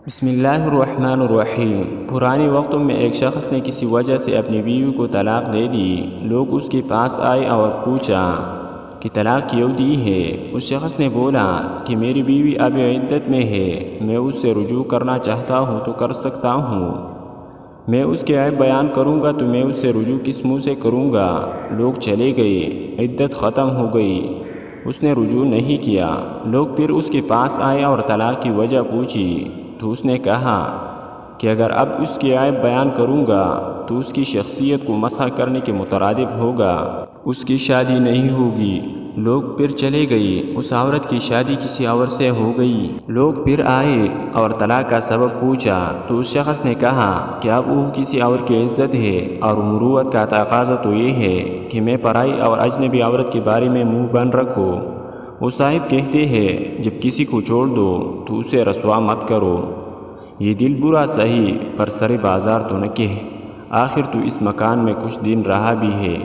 بسم اللہ الرحمن الرحیم۔ پرانے وقتوں میں ایک شخص نے کسی وجہ سے اپنی بیوی کو طلاق دے دی۔ لوگ اس کے پاس آئے اور پوچھا کہ طلاق کیوں دی ہے؟ اس شخص نے بولا کہ میری بیوی اب عدت میں ہے، میں اس سے رجوع کرنا چاہتا ہوں تو کر سکتا ہوں، میں اس کے عیب بیان کروں گا تو میں اس سے رجوع کس منہ سے کروں گا؟ لوگ چلے گئے، عدت ختم ہو گئی، اس نے رجوع نہیں کیا۔ لوگ پھر اس کے پاس آئے اور طلاق کی وجہ پوچھی تو اس نے کہا کہ اگر اب اس کے عیب بیان کروں گا تو اس کی شخصیت کو مسخ کرنے کے مترادف ہوگا، اس کی شادی نہیں ہوگی۔ لوگ پھر چلے گئے، اس عورت کی شادی کسی اور سے ہو گئی۔ لوگ پھر آئے اور طلاق کا سبب پوچھا تو اس شخص نے کہا کہ اب وہ کسی اور کی عزت ہے اور مروت کا تقاضا تو یہ ہے کہ میں پرائی اور اجنبی عورت کے بارے میں منہ بند رکھوں۔ وہ صاحب کہتے ہیں جب کسی کو چھوڑ دو تو اسے رسوا مت کرو، یہ دل برا سہی پر سر بازار تو نہ کہہ، آخر تو اس مکان میں کچھ دن رہا بھی ہے۔